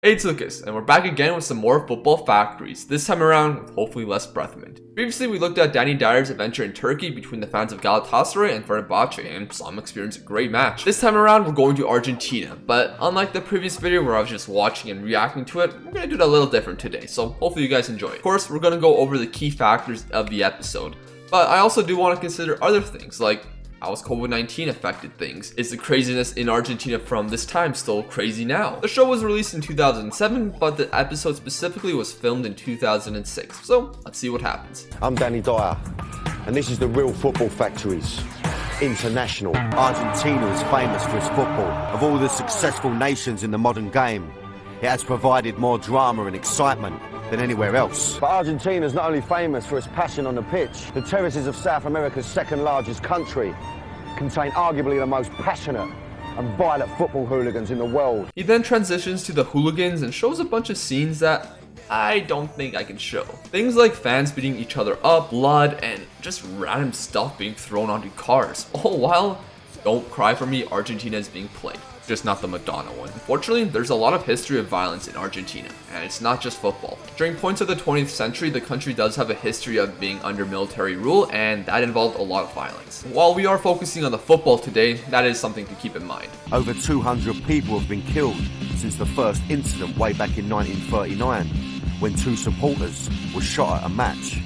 Hey, it's Lucas, and we're back again with some more football factories, this time around with hopefully less breath mint. Previously, we looked at Danny Dyer's adventure in Turkey between the fans of Galatasaray and Fenerbahce, and saw him experience a great match. This time around, we're going to Argentina, but unlike the previous video where I was just watching and reacting to it, we're going to do it a little different today, so hopefully you guys enjoy it. Of course, we're going to go over the key factors of the episode, but I also do want to consider other things, like how has COVID-19 affected things? Is the craziness in Argentina from this time still crazy now? The show was released in 2007, but the episode specifically was filmed in 2006. So let's see what happens. I'm Danny Dyer, and this is the Real Football Factories International. Argentina is famous for its football. Of all the successful nations in the modern game, it has provided more drama and excitement than anywhere else. But Argentina is not only famous for its passion on the pitch, the terraces of South America's second largest country contain arguably the most passionate and violent football hooligans in the world. He then transitions to the hooligans and shows a bunch of scenes that I don't think I can show. Things like fans beating each other up, blood, and just random stuff being thrown onto cars. All while, don't cry for me, Argentina is being played. Just not the Madonna one. Unfortunately, there's a lot of history of violence in Argentina, and it's not just football. During points of the 20th century, the country does have a history of being under military rule, and that involved a lot of violence. While we are focusing on the football today, that is something to keep in mind. Over 200 people have been killed since the first incident way back in 1939, when 2 supporters were shot at a match.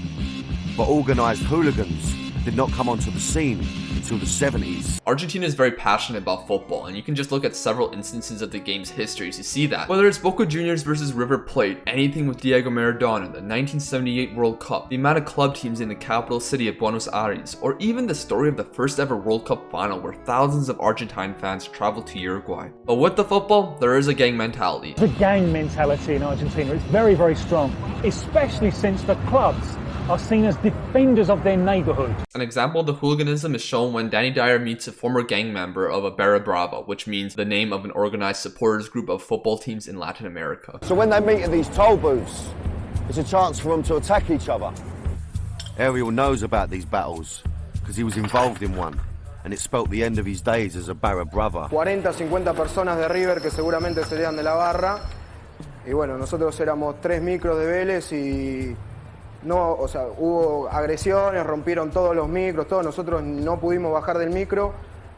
But organised hooligans did not come onto the scene until the 70s. Argentina is very passionate about football, and you can just look at several instances of the game's history to see that. Whether it's Boca Juniors versus River Plate, anything with Diego Maradona, the 1978 World Cup, the amount of club teams in the capital city of Buenos Aires, or even the story of the first ever World Cup final where thousands of Argentine fans traveled to Uruguay. But with the football, there is a gang mentality. The gang mentality in Argentina is very, very strong, especially since the clubs are seen as defenders of their neighborhood. An example of the hooliganism is shown when Danny Dyer meets a former gang member of a Barra Brava, which means the name of an organized supporters group of football teams in Latin America. So when they meet at these toll booths, it's a chance for them to attack each other. Ariel knows about these battles because he was involved in one, and it spelt the end of his days as a Barra Brava. 40-50 personas de River que seguramente serían de la barra. Y bueno, nosotros éramos 3 micros de Vélez y no, o sea, hubo agresiones, rompieron todos los micros, todos nosotros no pudimos bajar del micro.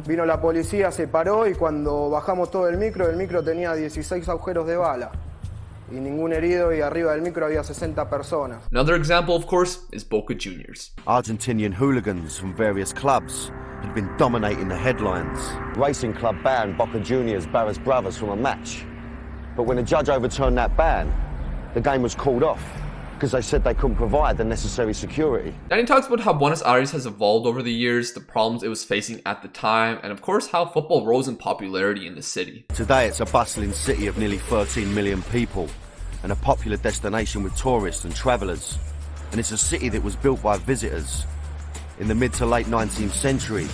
Vino la policía, se paró y cuando bajamos todo el micro tenía 16 agujeros de bala. Y ningún herido, y arriba del micro había 60 personas. Another example, of course, is Boca Juniors. Argentinian hooligans from various clubs had been dominating the headlines. Racing club banned Boca Juniors Barras Bravas from a match. But when a judge overturned that ban, the game was called off because they said they couldn't provide the necessary security. Danny talks about how Buenos Aires has evolved over the years, the problems it was facing at the time, and of course how football rose in popularity in the city. Today it's a bustling city of nearly 13 million people and a popular destination with tourists and travellers. And it's a city that was built by visitors. In the mid to late 19th century,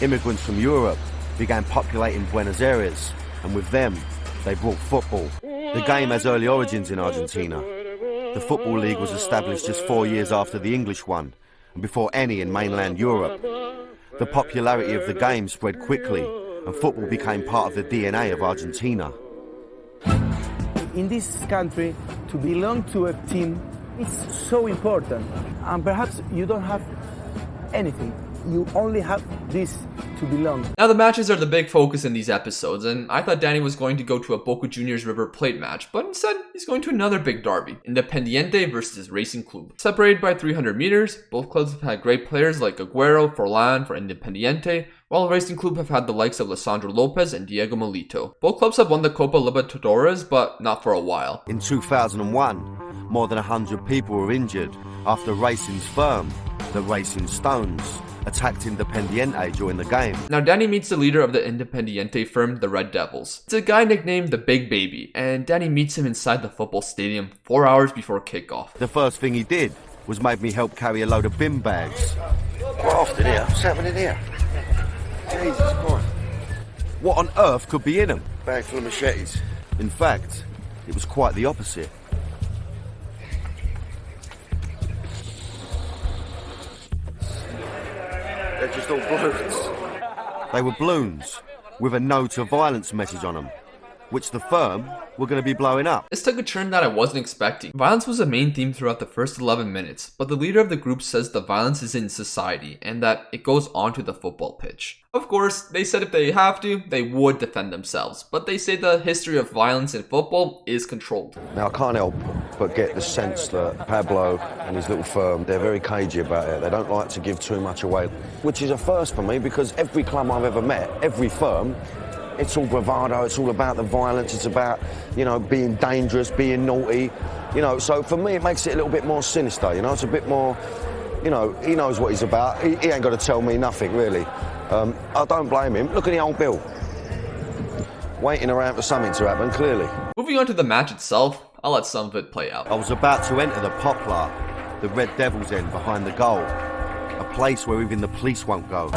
immigrants from Europe began populating Buenos Aires, and with them, they brought football. The game has early origins in Argentina. The Football League was established just 4 years after the English one, and before any in mainland Europe. The popularity of the game spread quickly, and football became part of the DNA of Argentina. In this country, to belong to a team is so important. And perhaps you don't have anything. You only have this to belong. Now the matches are the big focus in these episodes, and I thought Danny was going to go to a Boca Juniors River Plate match, but instead he's going to another big derby, Independiente versus Racing Club. Separated by 300 meters, both clubs have had great players like Agüero, Forlan for Independiente, while Racing Club have had the likes of Lisandro Lopez and Diego Milito. Both clubs have won the Copa Libertadores, but not for a while. In 2001, more than 100 people were injured after Racing's firm, the Racing Stones, attacked Independiente during the game. Now Danny meets the leader of the Independiente firm, the Red Devils. It's a guy nicknamed the Big Baby, and Danny meets him inside the football stadium 4 hours before kickoff. The first thing he did was make me help carry a load of bin bags. What after here? What's happening here? Jesus Christ. What on earth could be in them? Bag full of machetes. In fact, it was quite the opposite. They're just all balloons. They were balloons with a no to violence message on them. which the firm were going to be blowing up. This took a turn that I wasn't expecting. Violence was a main theme throughout the first 11 minutes, but the leader of the group says the violence is in society and that it goes onto the football pitch. Of course, they said if they have to, they would defend themselves, but they say the history of violence in football is controlled. Now, I can't help but get the sense that Pablo and his little firm, they're very cagey about it. They don't like to give too much away, which is a first for me because every club I've ever met, every firm, it's all bravado, it's all about the violence, it's about, you know, being dangerous, being naughty, you know, so for me it makes it a little bit more sinister, you know, it's a bit more, you know, he knows what he's about, he ain't got to tell me nothing, really. I don't blame him. Look at the old Bill. Waiting around for something to happen, clearly. Moving on to the match itself, I'll let some of it play out. I was about to enter the Poplar, the Red Devils end behind the goal, a place where even the police won't go.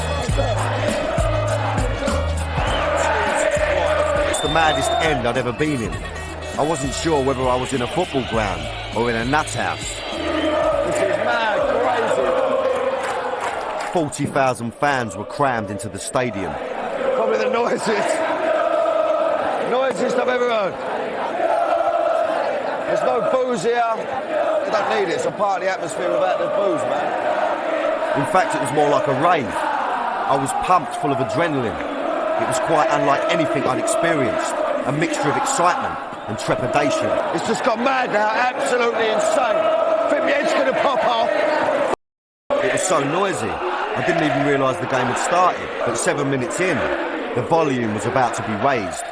The maddest end I'd ever been in. I wasn't sure whether I was in a football ground or in a nut house. This is mad, crazy. 40,000 fans were crammed into the stadium. Probably the noisiest I've ever heard. There's no booze here. You don't need it. It's a party atmosphere without the booze, man. In fact, it was more like a rave. I was pumped full of adrenaline. It was quite unlike anything I'd experienced, a mixture of excitement and trepidation. It's just got mad now, absolutely insane. I think my head's going to pop off. It was so noisy, I didn't even realise the game had started. But 7 minutes in, the volume was about to be raised.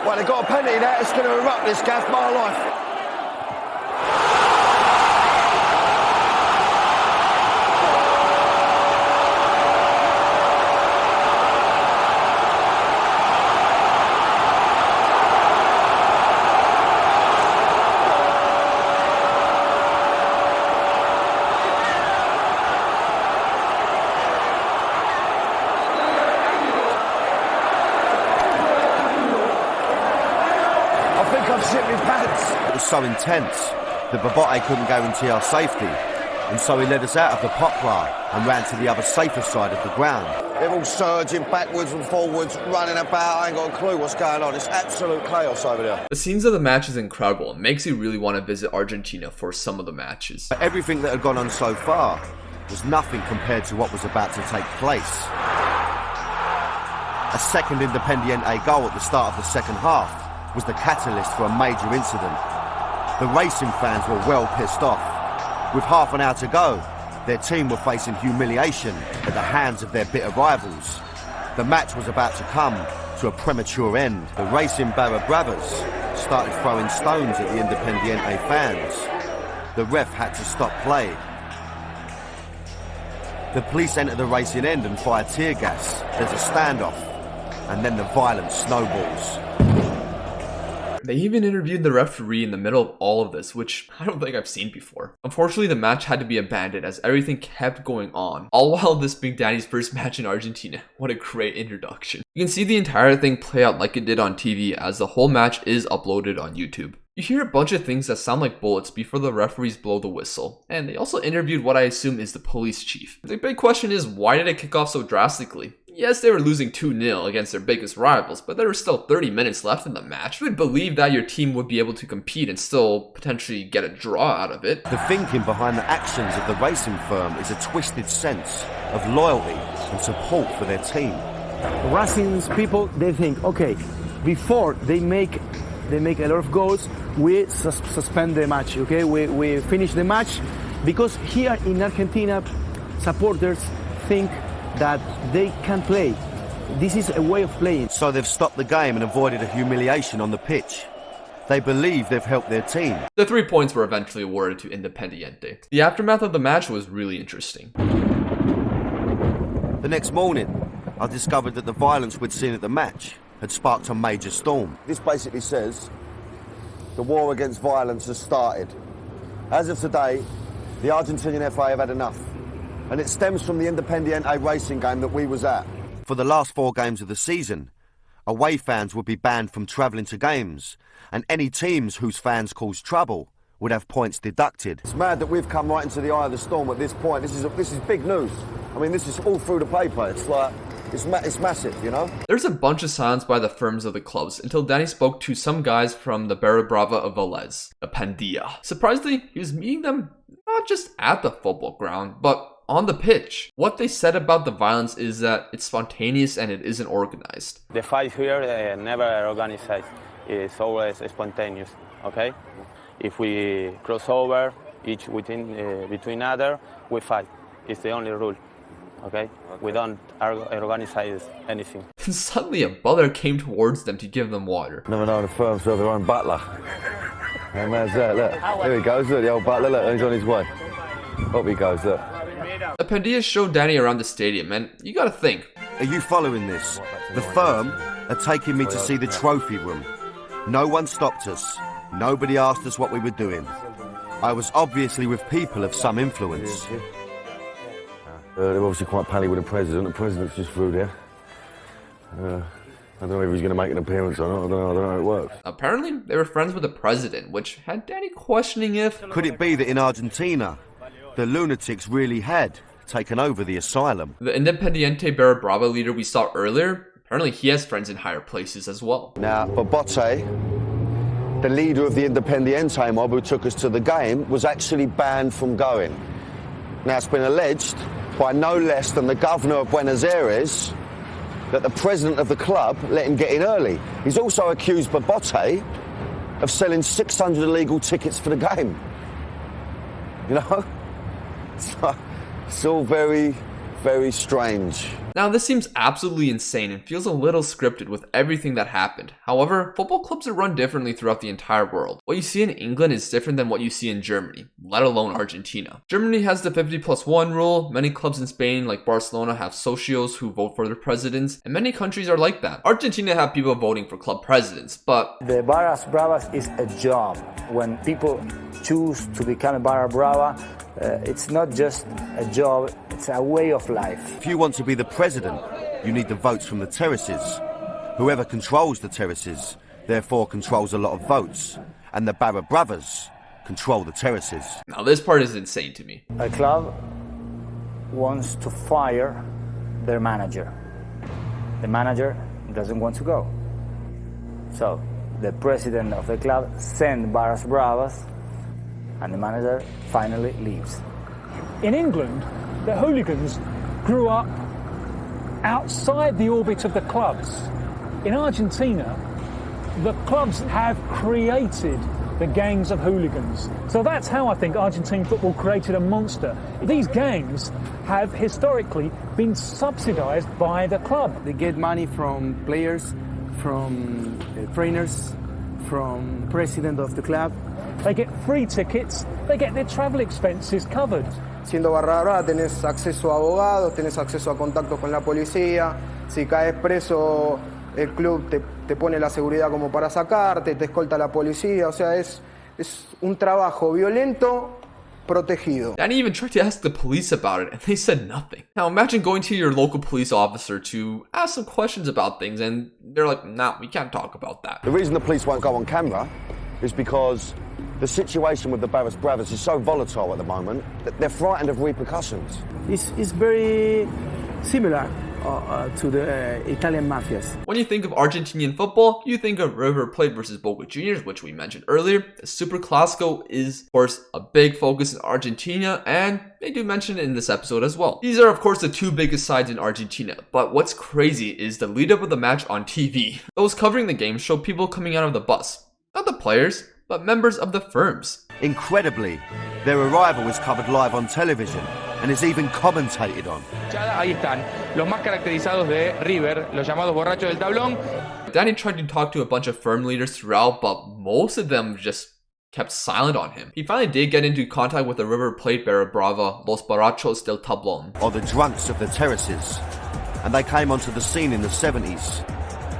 Well, they've got a penalty there, it's going to erupt this, Gav, my life. It was so intense that Babotte couldn't guarantee our safety, and so he led us out of the Poplar and ran to the other safer side of the ground. They're all surging backwards and forwards, running about. I ain't got a clue what's going on. It's absolute chaos over there. The scenes of the match is incredible. It makes you really want to visit Argentina for some of the matches. But everything that had gone on so far was nothing compared to what was about to take place. A second Independiente goal at the start of the second half was the catalyst for a major incident. The racing fans were well pissed off. With half an hour to go, their team were facing humiliation at the hands of their bitter rivals. The match was about to come to a premature end. The racing Barra Bravas started throwing stones at the Independiente fans. The ref had to stop play. The police enter the racing end and fire tear gas. There's a standoff, and then the violence snowballs. They even interviewed the referee in the middle of all of this, which I don't think I've seen before. Unfortunately, the match had to be abandoned as everything kept going on, all while this being Danny's first match in Argentina. What a great introduction. You can see the entire thing play out like it did on TV, as the whole match is uploaded on YouTube. You hear a bunch of things that sound like bullets before the referees blow the whistle, and they also interviewed what I assume is the police chief. The big question is, why did it kick off so drastically? Yes, they were losing 2-0 against their biggest rivals, but there were still 30 minutes left in the match. You would believe that your team would be able to compete and still potentially get a draw out of it. The thinking behind the actions of the racing firm is a twisted sense of loyalty and support for their team. Racing's people, they think, okay, before they make a lot of goals, we suspend the match, okay? We finish the match, because here in Argentina, supporters think that they can play. This is a way of playing. So they've stopped the game and avoided a humiliation on the pitch. They believe they've helped their team. The 3 points were eventually awarded to Independiente. The aftermath of the match was really interesting. The next morning, I discovered that the violence we'd seen at the match had sparked a major storm. This basically says the war against violence has started. As of today, the Argentinian FA have had enough. And it stems from the Independiente racing game that we was at. For the last 4 games of the season, away fans would be banned from travelling to games, and any teams whose fans cause trouble would have points deducted. It's mad that we've come right into the eye of the storm at this point. This is big news. I mean, this is all through the paper. It's like, It's massive, you know? There's a bunch of silence by the firms of the clubs until Danny spoke to some guys from the Barra Brava of Velez, a pandilla. Surprisingly, he was meeting them not just at the football ground, but on the pitch. What they said about the violence is that it's spontaneous and it isn't organized. The fight here never organized. It's always spontaneous, okay? If we cross over, each between other, we fight. It's the only rule, okay? We don't organize anything. And suddenly a butler came towards them to give them water. Never known a firm to have their own butler. How man's that? Look, here he goes, look, the old butler, look, he's on his way. Up he goes, look. The pandillas showed Danny around the stadium, and you gotta think. Are you following this? The firm are taking me to see the trophy room. No one stopped us. Nobody asked us what we were doing. I was obviously with people of some influence. They're obviously quite pally with the president. The president's just through there. I don't know if he's going to make an appearance or not. I don't know how it works. Apparently, they were friends with the president, which had Danny questioning if... Could it be that in Argentina, the lunatics really had taken over the asylum? The Independiente Barra Brava leader we saw earlier, apparently he has friends in higher places as well. Now, Bobote, the leader of the Independiente mob who took us to the game, was actually banned from going. Now, it's been alleged by no less than the governor of Buenos Aires that the president of the club let him get in early. He's also accused Bobote of selling 600 illegal tickets for the game. You know? It's all very, very strange. Now, this seems absolutely insane and feels a little scripted with everything that happened. However, football clubs are run differently throughout the entire world. What you see in England is different than what you see in Germany, let alone Argentina. Germany has the 50+1 rule. Many clubs in Spain, like Barcelona, have socios who vote for their presidents, and many countries are like that. Argentina have people voting for club presidents, but... The Barras Bravas is a job. When people choose to become a Barra Brava, it's not just a job, it's a way of life. If you want to be the president, you need the votes from the terraces. Whoever controls the terraces, therefore controls a lot of votes. And the Barra Bravas control the terraces. Now this part is insane to me. A club wants to fire their manager. The manager doesn't want to go. So the president of the club sends Barras Bravas and the manager finally leaves. In England, the hooligans grew up outside the orbit of the clubs. In Argentina, the clubs have created the gangs of hooligans. So that's how I think Argentine football created a monster. These gangs have historically been subsidized by the club. They get money from players, from trainers, from president of the club. They get free tickets, they get their travel expenses covered. Siendo Barra Brava tenés acceso a abogados, tenés acceso a contactos con la policía. Si caes preso, el club te pone la seguridad como para sacarte, te escolta la policía. O sea, es un trabajo violento protegido. Danny even tried to ask the police about it, and they said nothing. Now imagine going to your local police officer to ask some questions about things, and they're like, nah, we can't talk about that. The reason the police won't go on camera is because the situation with the Barras Bravas is so volatile at the moment that they're frightened of repercussions. It's very similar to the Italian mafias. When you think of Argentinian football, you think of River Plate versus Boca Juniors, which we mentioned earlier. The Super Clásico is, of course, a big focus in Argentina, and they do mention it in this episode as well. These are, of course, the two biggest sides in Argentina, but what's crazy is the lead-up of the match on TV. Those covering the game show people coming out of the bus. Not the players, but members of the firms. Incredibly, their arrival is covered live on television and is even commentated on. Ahí están, los más caracterizados de River, los llamados borrachos del tablón. Danny tried to talk to a bunch of firm leaders throughout, but most of them just kept silent on him. He finally did get into contact with the River Plate Barra Brava, Los Borrachos del Tablón, or the drunks of the terraces, and they came onto the scene in the 70s.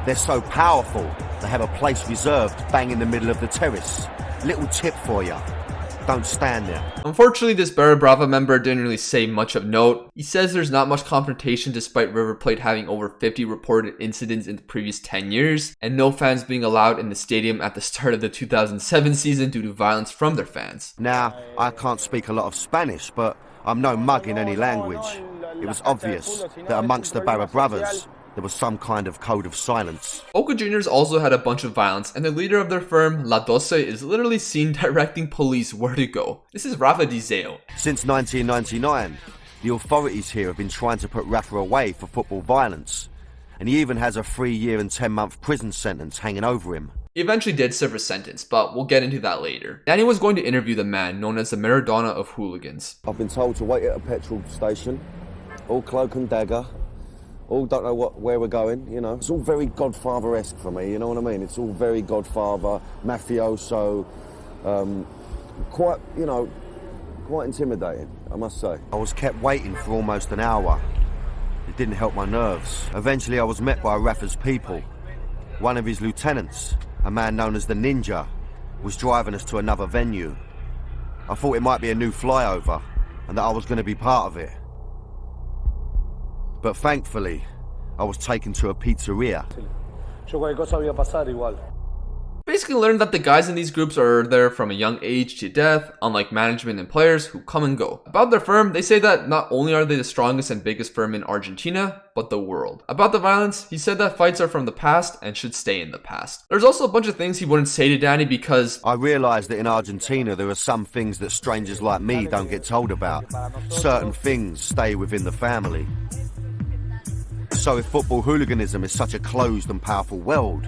They're so powerful, they have a place reserved bang in the middle of the terrace. Little tip for you, don't stand there. Unfortunately, this Barra Brava member didn't really say much of note. He says there's not much confrontation despite River Plate having over 50 reported incidents in the previous 10 years, and no fans being allowed in the stadium at the start of the 2007 season due to violence from their fans. Now, I can't speak a lot of Spanish, but I'm no mug in any language. it was obvious that amongst the Barra brothers, there was some kind of code of silence. Boca Juniors also had a bunch of violence, and the leader of their firm, La Doce, is literally seen directing police where to go. This is Rafa Dizeo. Since 1999, the authorities here have been trying to put Rafa away for football violence, and he even has a 3-year and 10-month prison sentence hanging over him. He eventually did serve a sentence, but we'll get into that later. Danny was going to interview the man known as the Maradona of hooligans. I've been told to wait at a petrol station, all cloak and dagger, all don't know where we're going, you know. It's all very Godfather-esque for me, you know what I mean? It's all very Godfather, mafioso, quite intimidating, I must say. I was kept waiting for almost an hour. It didn't help my nerves. Eventually I was met by Rafa's people. One of his lieutenants, a man known as the Ninja, was driving us to another venue. I thought it might be a new flyover and that I was going to be part of it. But thankfully, I was taken to a pizzeria. Basically learned that the guys in these groups are there from a young age to death, unlike management and players who come and go. About their firm, they say that not only are they the strongest and biggest firm in Argentina, but the world. About the violence, he said that fights are from the past and should stay in the past. There's also a bunch of things he wouldn't say to Danny because I realised that in Argentina there are some things that strangers like me don't get told about. Certain things stay within the family. So if football hooliganism is such a closed and powerful world,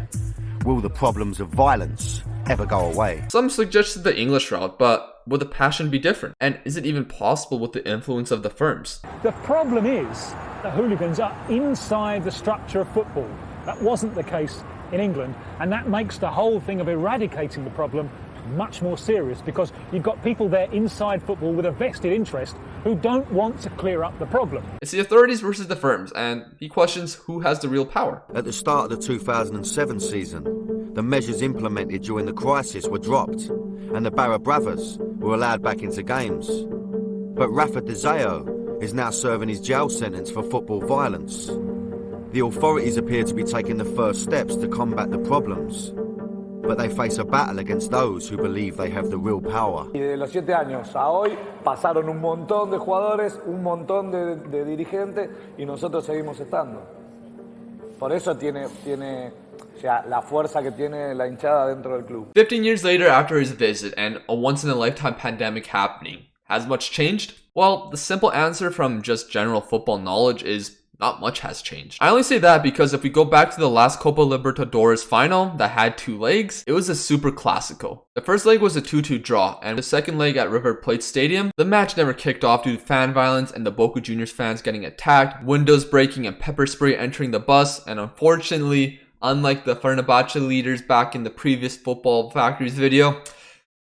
will the problems of violence ever go away? Some suggested the English route, but would the passion be different? And is it even possible with the influence of the firms? The problem is that hooligans are inside the structure of football. That wasn't the case in England, and that makes the whole thing of eradicating the problem much more serious, because you've got people there inside football with a vested interest who don't want to clear up the problem. It's the authorities versus the firms, and he questions who has the real power. At the start of the 2007 season, the measures implemented during the crisis were dropped, and the Barra brothers were allowed back into games. But Rafa Dizeo is now serving his jail sentence for football violence. The authorities appear to be taking the first steps to combat the problems, but they face a battle against those who believe they have the real power. Y de los 7 años a hoy pasaron un montón de jugadores, un montón de dirigentes y nosotros seguimos estando. Por eso tiene la fuerza que tiene la hinchada dentro del club. 15 years later after his visit and a once-in-a-lifetime pandemic happening, has much changed? Well, the simple answer from just general football knowledge is not much has changed. I only say that because if we go back to the last Copa Libertadores final that had 2 legs, it was a super classico. The first leg was a 2-2 draw, and the second leg at River Plate Stadium, the match never kicked off due to fan violence and the Boca Juniors fans getting attacked, windows breaking and pepper spray entering the bus, and unfortunately, unlike the Fenerbahce leaders back in the previous Football Factories video,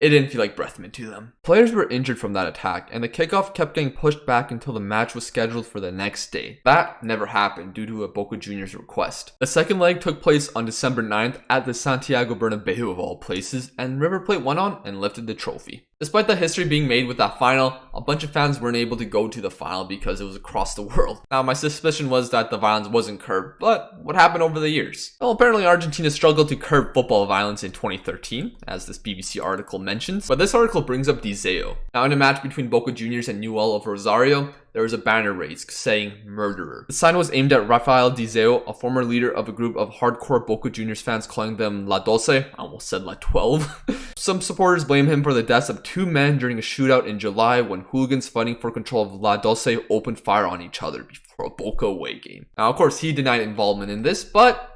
it didn't feel like breath mint to them. Players were injured from that attack, and the kickoff kept getting pushed back until the match was scheduled for the next day. That never happened due to a Boca Juniors request. The second leg took place on December 9th at the Santiago Bernabeu of all places, and River Plate went on and lifted the trophy. Despite the history being made with that final, a bunch of fans weren't able to go to the final because it was across the world. Now, my suspicion was that the violence wasn't curbed, but what happened over the years? Well, apparently Argentina struggled to curb football violence in 2013, as this BBC article mentions, but this article brings up Dizeo. Now, in a match between Boca Juniors and Newell of Rosario, there was a banner raised saying murderer. The sign was aimed at Rafael Dizeo, a former leader of a group of hardcore Boca Juniors fans calling them La Doce. I almost said La 12. Some supporters blame him for the deaths of 2 men during a shootout in July when hooligans fighting for control of La Doce opened fire on each other before a Boca away game. Now, of course, he denied involvement in this, but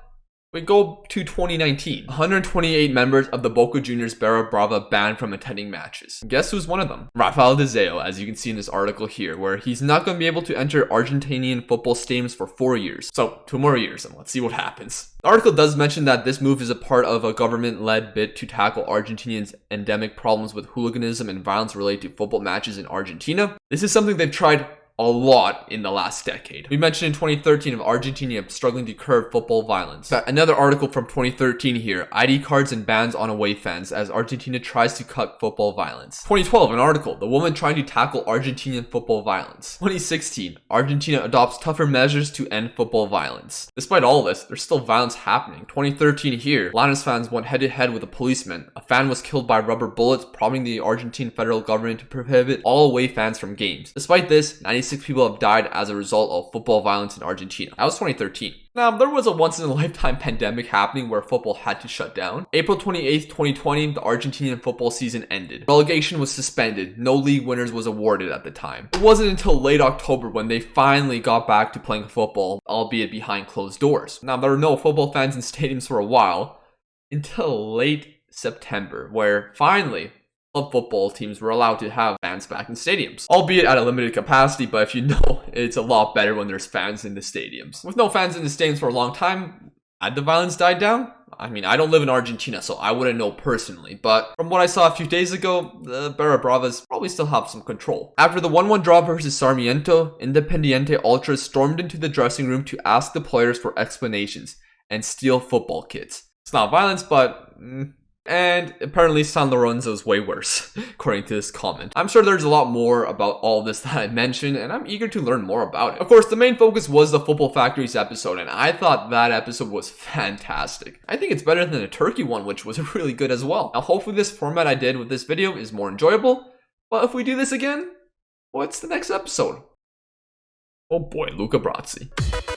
we go to 2019. 128 members of the Boca Juniors Barra Brava banned from attending matches. Guess who's one of them? Rafael Dizeo, as you can see in this article here, where he's not going to be able to enter Argentinian football stadiums for 4 years. So, 2 more years, and let's see what happens. The article does mention that this move is a part of a government-led bid to tackle Argentinians' endemic problems with hooliganism and violence related to football matches in Argentina. This is something they've tried a lot in the last decade. We mentioned in 2013 of Argentina struggling to curb football violence. Another article from 2013 here, ID cards and bans on away fans as Argentina tries to cut football violence. 2012, an article, the woman trying to tackle Argentinian football violence. 2016, Argentina adopts tougher measures to end football violence. Despite all this, there's still violence happening. 2013 here, Lanús fans went head to head with a policeman. A fan was killed by rubber bullets, prompting the Argentine federal government to prohibit all away fans from games. Despite this, 96% 96 people have died as a result of football violence in Argentina. That was 2013. Now, there was a once-in-a-lifetime pandemic happening where football had to shut down. April 28th, 2020, the Argentinian football season ended. Relegation was suspended. No league winners was awarded at the time. It wasn't until late October when they finally got back to playing football, albeit behind closed doors. Now, there were no football fans in stadiums for a while, until late September, where finally club football teams were allowed to have fans back in stadiums, albeit at a limited capacity. But if you know, it's a lot better when there's fans in the stadiums. With no fans in the stadiums for a long time, had the violence died down? I mean, I don't live in Argentina, so I wouldn't know personally, but from what I saw a few days ago, the Barra Bravas probably still have some control. After the 1-1 draw versus Sarmiento, Independiente Ultras stormed into the dressing room to ask the players for explanations and steal football kits. It's not violence, but and apparently San Lorenzo's way worse, according to this comment. I'm sure there's a lot more about all this that I mentioned, and I'm eager to learn more about it. Of course, the main focus was the Football Factories episode, and I thought that episode was fantastic. I think it's better than the Turkey one, which was really good as well. Now, hopefully this format I did with this video is more enjoyable, but if we do this again, what's the next episode? Oh boy, Luca Brazzi.